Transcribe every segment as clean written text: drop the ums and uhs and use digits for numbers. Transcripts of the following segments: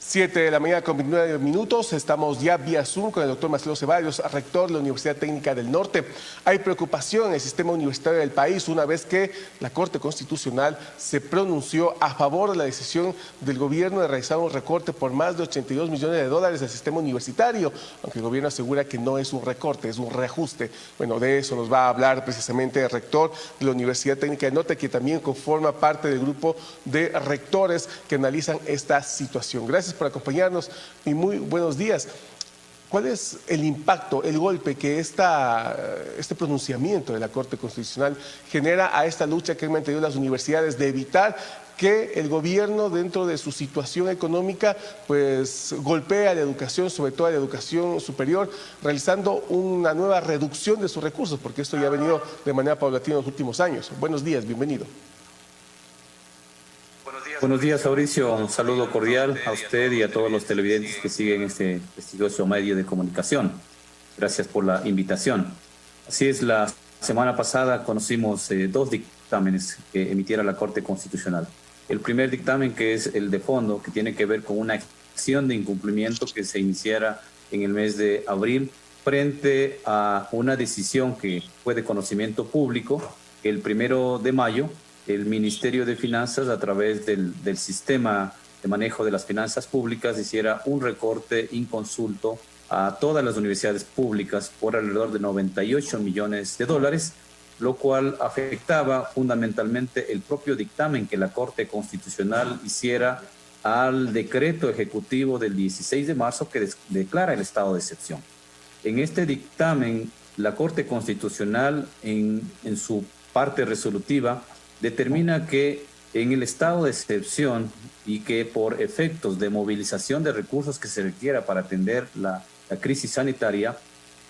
7 de la mañana con 29 minutos, estamos ya vía Zoom con el doctor Marcelo Ceballos, rector de la Universidad Técnica del Norte. Hay preocupación en el sistema universitario del país una vez que la Corte Constitucional se pronunció a favor de la decisión del gobierno de realizar un recorte por más de 82 millones de dólares al sistema universitario, aunque el gobierno asegura que no es un recorte, es un reajuste. Bueno, de eso nos va a hablar precisamente el rector de la Universidad Técnica del Norte, que también conforma parte del grupo de rectores que analizan esta situación. Gracias por acompañarnos y muy buenos días. ¿Cuál es el impacto, el golpe que este pronunciamiento de la Corte Constitucional genera a esta lucha que han mantenido las universidades de evitar que el gobierno, dentro de su situación económica, pues golpee a la educación, sobre todo a la educación superior, realizando una nueva reducción de sus recursos, porque esto ya ha venido de manera paulatina en los últimos años? Buenos días, bienvenido. Buenos días, Mauricio. Un saludo cordial a usted y a todos los televidentes que siguen este prestigioso medio de comunicación. Gracias por la invitación. Así es, la semana pasada conocimos dos dictámenes que emitiera la Corte Constitucional. El primer dictamen, que es el de fondo, que tiene que ver con una acción de incumplimiento que se iniciara en el mes de abril frente a una decisión que fue de conocimiento público. El 1 de mayo, el Ministerio de Finanzas, a través del sistema de manejo de las finanzas públicas, hiciera un recorte inconsulto a todas las universidades públicas por alrededor de 98 millones de dólares, lo cual afectaba fundamentalmente el propio dictamen que la Corte Constitucional hiciera al decreto ejecutivo del 16 de marzo que declara el estado de excepción. En este dictamen, la Corte Constitucional, en su parte resolutiva, determina que en el estado de excepción y que por efectos de movilización de recursos que se requiera para atender la crisis sanitaria,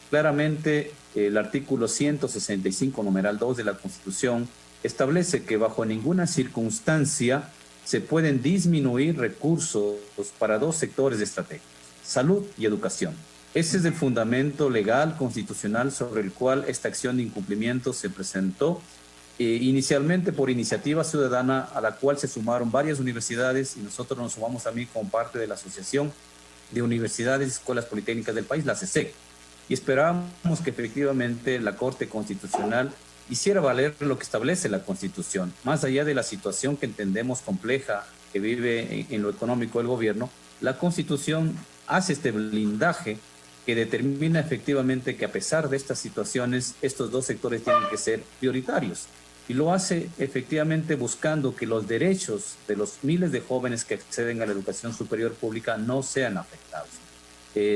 claramente el artículo 165, numeral 2 de la Constitución, establece que bajo ninguna circunstancia se pueden disminuir recursos para dos sectores estratégicos: salud y educación. Ese es el fundamento legal constitucional sobre el cual esta acción de incumplimiento se presentó, inicialmente por iniciativa ciudadana, a la cual se sumaron varias universidades, y nosotros nos sumamos también como parte de la Asociación de Universidades y Escuelas Politécnicas del país, la ASESEC, y esperábamos que efectivamente la Corte Constitucional hiciera valer lo que establece la Constitución. Más allá de la situación que entendemos compleja que vive en lo económico el gobierno, la Constitución hace este blindaje que determina efectivamente que, a pesar de estas situaciones, estos dos sectores tienen que ser prioritarios. Y lo hace efectivamente buscando que los derechos de los miles de jóvenes que acceden a la educación superior pública no sean afectados.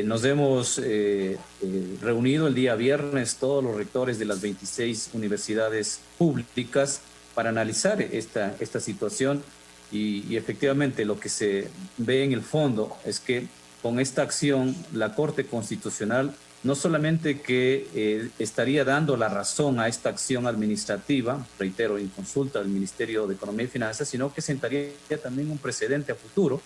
Nos hemos reunido el día viernes todos los rectores de las 26 universidades públicas para analizar esta situación, y efectivamente lo que se ve en el fondo es que con esta acción la Corte Constitucional no solamente que estaría dando la razón a esta acción administrativa, reitero, en consulta del Ministerio de Economía y Finanzas, sino que sentaría también un precedente a futuro,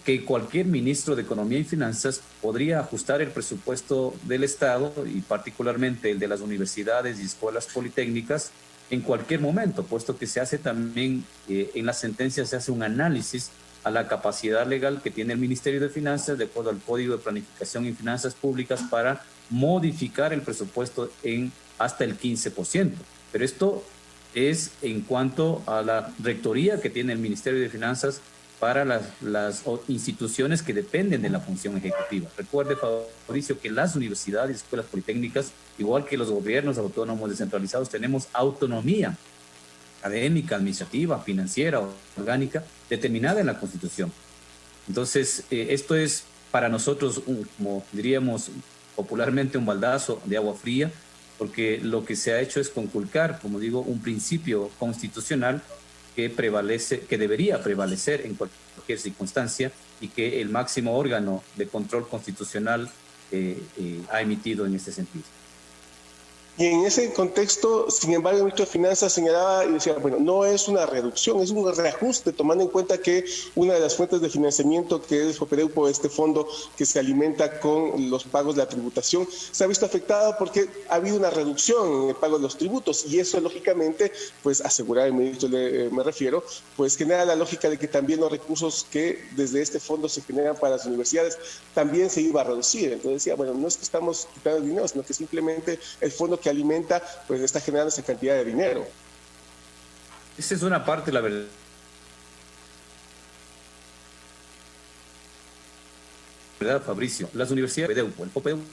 que cualquier ministro de Economía y Finanzas podría ajustar el presupuesto del Estado, y particularmente el de las universidades y escuelas politécnicas, en cualquier momento, puesto que se hace también, en la sentencia se hace un análisis a la capacidad legal que tiene el Ministerio de Finanzas, de acuerdo al Código de Planificación y Finanzas Públicas, para modificar el presupuesto en hasta el 15%. Pero esto es en cuanto a la rectoría que tiene el Ministerio de Finanzas para las instituciones que dependen de la función ejecutiva. Recuerde, Fabricio, que las universidades y escuelas politécnicas, igual que los gobiernos autónomos descentralizados, tenemos autonomía académica, administrativa, financiera, orgánica, determinada en la Constitución. Entonces, esto es para nosotros, como diríamos popularmente, un baldazo de agua fría, porque lo que se ha hecho es conculcar, como digo, un principio constitucional que debería prevalecer en cualquier circunstancia, y que el máximo órgano de control constitucional ha emitido en este sentido. Y en ese contexto, sin embargo, el ministro de Finanzas señalaba y decía, bueno, no es una reducción, es un reajuste, tomando en cuenta que una de las fuentes de financiamiento que es Fopedeupo, este fondo que se alimenta con los pagos de la tributación, se ha visto afectada porque ha habido una reducción en el pago de los tributos y eso, lógicamente, pues asegurar el ministro, me refiero, pues genera la lógica de que también los recursos que desde este fondo se generan para las universidades también se iba a reducir. Entonces decía, bueno, no es que estamos quitando dinero, sino que simplemente el fondo que alimenta, pues está generando esa cantidad de dinero. Esa es una parte, la verdad, Fabricio. Las universidades, el Fopedeupo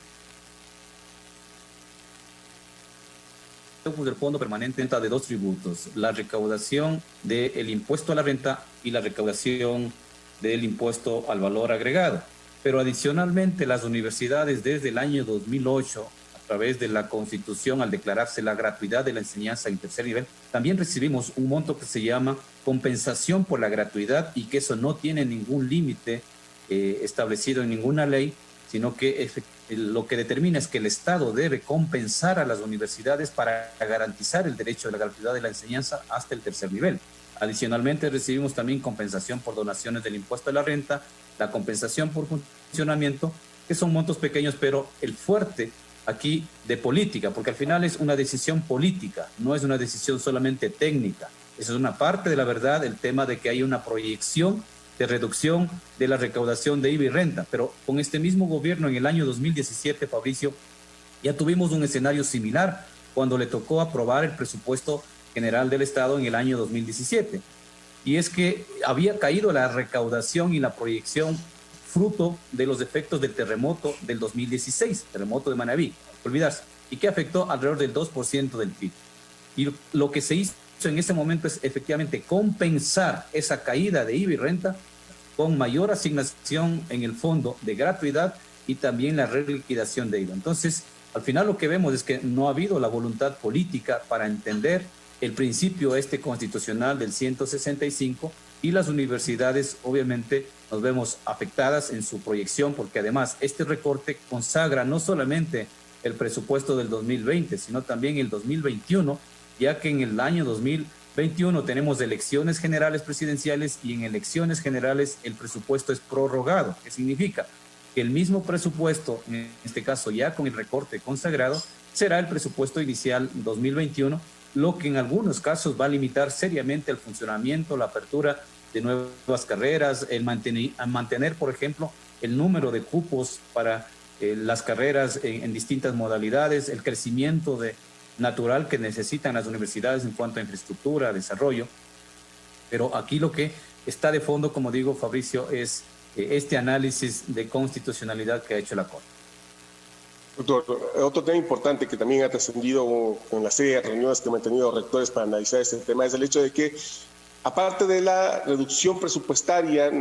del Fondo Permanente de dos tributos, la recaudación del impuesto a la renta y la recaudación del impuesto al valor agregado. Pero adicionalmente las universidades desde el año 2008, a través de la Constitución, al declararse la gratuidad de la enseñanza en tercer nivel, también recibimos un monto que se llama compensación por la gratuidad y que eso no tiene ningún límite establecido en ninguna ley, sino que lo que determina es que el Estado debe compensar a las universidades para garantizar el derecho de la gratuidad de la enseñanza hasta el tercer nivel. Adicionalmente recibimos también compensación por donaciones del impuesto a la renta, la compensación por funcionamiento, que son montos pequeños, pero el fuerte aquí de política, porque al final es una decisión política, no es una decisión solamente técnica. Esa es una parte de la verdad, el tema de que hay una proyección de reducción de la recaudación de IVA y renta, pero con este mismo gobierno en el año 2017, Fabricio, ya tuvimos un escenario similar cuando le tocó aprobar el presupuesto general del Estado en el año 2017. Y es que había caído la recaudación y la proyección fruto de los efectos del terremoto del 2016, terremoto de Manabí, no olvidarse, y que afectó alrededor del 2% del PIB. Y lo que se hizo en ese momento es efectivamente compensar esa caída de IVA y renta con mayor asignación en el fondo de gratuidad y también la reliquidación de IVA. Entonces, al final lo que vemos es que no ha habido la voluntad política para entender el principio constitucional del 165 y las universidades obviamente nos vemos afectadas en su proyección porque además este recorte consagra no solamente el presupuesto del 2020, sino también el 2021, ya que en el año 2021 tenemos elecciones generales presidenciales y en elecciones generales el presupuesto es prorrogado. ¿Qué significa? Que el mismo presupuesto, en este caso ya con el recorte consagrado, será el presupuesto inicial 2021, lo que en algunos casos va a limitar seriamente el funcionamiento, la apertura de nuevas carreras, el mantener, por ejemplo, el número de cupos para las carreras en distintas modalidades, el crecimiento natural que necesitan las universidades en cuanto a infraestructura, desarrollo. Pero aquí lo que está de fondo, como digo, Fabricio, es este análisis de constitucionalidad que ha hecho la Corte. Doctor, otro tema importante que también ha trascendido con la serie de reuniones que han mantenido rectores para analizar este tema es el hecho de que, aparte de la reducción presupuestaria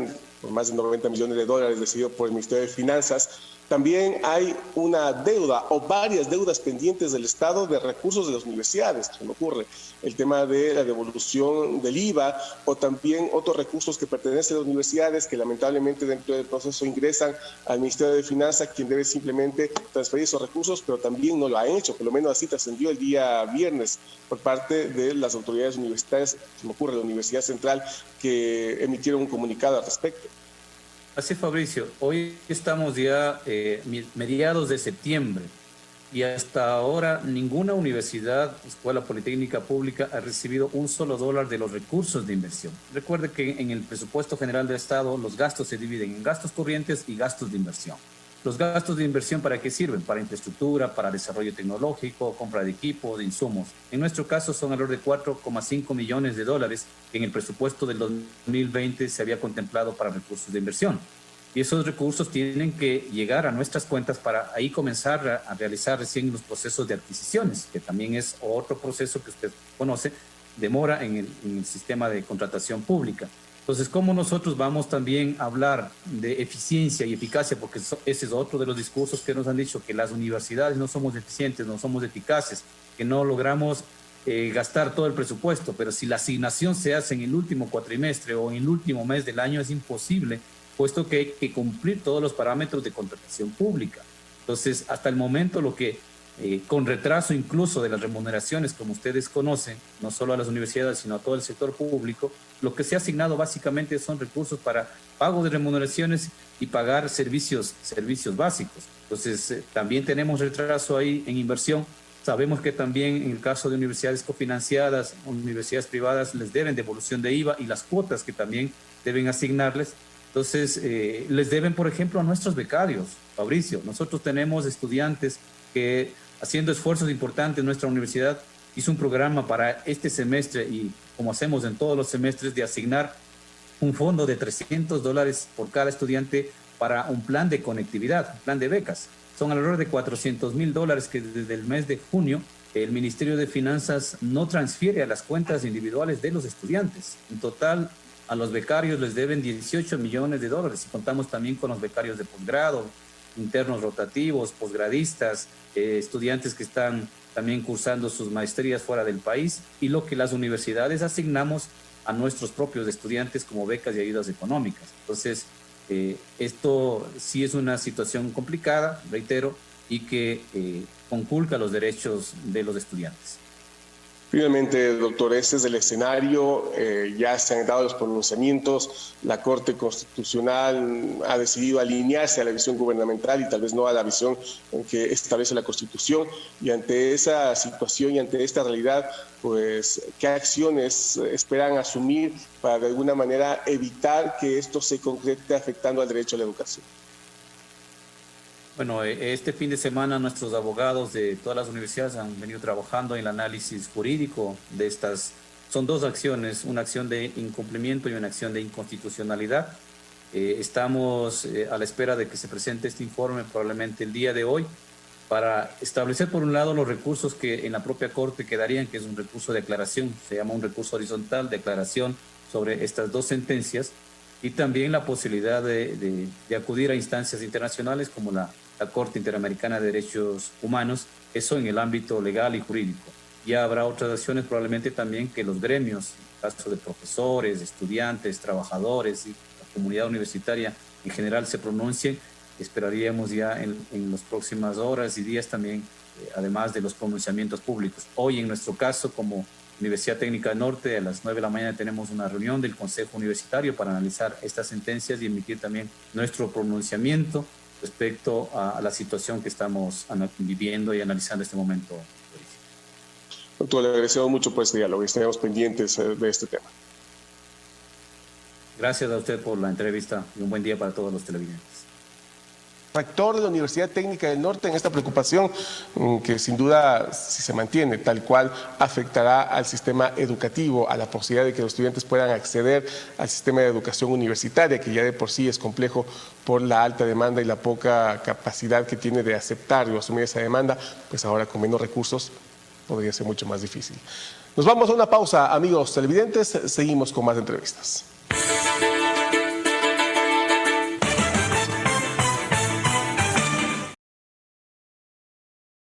por más de 90 millones de dólares decidido por el Ministerio de Finanzas, también hay una deuda o varias deudas pendientes del Estado de recursos de las universidades. Se me ocurre el tema de la devolución del IVA o también otros recursos que pertenecen a las universidades que lamentablemente dentro del proceso ingresan al Ministerio de Finanzas, quien debe simplemente transferir esos recursos, pero también no lo ha hecho, por lo menos así trascendió el día viernes por parte de las autoridades universitarias, se me ocurre la Universidad Central, que emitieron un comunicado al respecto. Así, Fabricio, hoy estamos ya mediados de septiembre y hasta ahora ninguna universidad, escuela politécnica pública ha recibido un solo dólar de los recursos de inversión. Recuerde que en el presupuesto general del Estado los gastos se dividen en gastos corrientes y gastos de inversión. ¿Los gastos de inversión para qué sirven? Para infraestructura, para desarrollo tecnológico, compra de equipo, de insumos. En nuestro caso son alrededor de 4,5 millones de dólares que en el presupuesto del 2020 se había contemplado para recursos de inversión. Y esos recursos tienen que llegar a nuestras cuentas para ahí comenzar a realizar recién los procesos de adquisiciones, que también es otro proceso que usted conoce, demora en el sistema de contratación pública. Entonces, ¿cómo nosotros vamos también a hablar de eficiencia y eficacia? Porque ese es otro de los discursos que nos han dicho, que las universidades no somos eficientes, no somos eficaces, que no logramos gastar todo el presupuesto, pero si la asignación se hace en el último cuatrimestre o en el último mes del año es imposible, puesto que hay que cumplir todos los parámetros de contratación pública. Entonces, hasta el momento lo que con retraso incluso de las remuneraciones, como ustedes conocen, no solo a las universidades, sino a todo el sector público. Lo que se ha asignado básicamente son recursos para pago de remuneraciones y pagar servicios básicos. Entonces, también tenemos retraso ahí en inversión. Sabemos que también en el caso de universidades cofinanciadas, universidades privadas, les deben devolución de IVA y las cuotas que también deben asignarles. Entonces, les deben, por ejemplo, a nuestros becarios. Fabricio, nosotros tenemos estudiantes que, haciendo esfuerzos importantes, nuestra universidad hizo un programa para este semestre y, como hacemos en todos los semestres, de asignar un fondo de $300 por cada estudiante para un plan de conectividad, un plan de becas. Son alrededor de $400.000 que desde el mes de junio el Ministerio de Finanzas no transfiere a las cuentas individuales de los estudiantes. En total, a los becarios les deben $18 millones y contamos también con los becarios de posgrado, internos rotativos, posgradistas, estudiantes que están también cursando sus maestrías fuera del país y lo que las universidades asignamos a nuestros propios estudiantes como becas y ayudas económicas. Entonces, esto sí es una situación complicada, reitero, y que conculca los derechos de los estudiantes. Finalmente, doctor, este es el escenario, ya se han dado los pronunciamientos, la Corte Constitucional ha decidido alinearse a la visión gubernamental y tal vez no a la visión que establece la Constitución, y ante esa situación y ante esta realidad, pues, ¿qué acciones esperan asumir para de alguna manera evitar que esto se concrete afectando al derecho a la educación? Bueno, este fin de semana nuestros abogados de todas las universidades han venido trabajando en el análisis jurídico de estas. Son dos acciones, una acción de incumplimiento y una acción de inconstitucionalidad. Estamos a la espera de que se presente este informe probablemente el día de hoy para establecer por un lado los recursos que en la propia Corte quedarían, que es un recurso de aclaración, se llama un recurso horizontal de aclaración sobre estas dos sentencias, y también la posibilidad de acudir a instancias internacionales como la Corte Interamericana de Derechos Humanos, eso en el ámbito legal y jurídico. Ya habrá otras acciones probablemente también que los gremios, en caso de profesores, estudiantes, trabajadores y la comunidad universitaria en general se pronuncien. Esperaríamos ya en las próximas horas y días también, además de los pronunciamientos públicos. Hoy en nuestro caso, como Universidad Técnica del Norte, a las 9 de la mañana tenemos una reunión del Consejo Universitario para analizar estas sentencias y emitir también nuestro pronunciamiento respecto a la situación que estamos viviendo y analizando en este momento. Doctor, le agradecemos mucho por este diálogo y estaremos pendientes de este tema. Gracias a usted por la entrevista y un buen día para todos los televidentes. Rector de la Universidad Técnica del Norte en esta preocupación que sin duda, si se mantiene tal cual, afectará al sistema educativo, a la posibilidad de que los estudiantes puedan acceder al sistema de educación universitaria, que ya de por sí es complejo por la alta demanda y la poca capacidad que tiene de aceptar o asumir esa demanda, pues ahora con menos recursos podría ser mucho más difícil. Nos vamos a una pausa, amigos televidentes, seguimos con más entrevistas.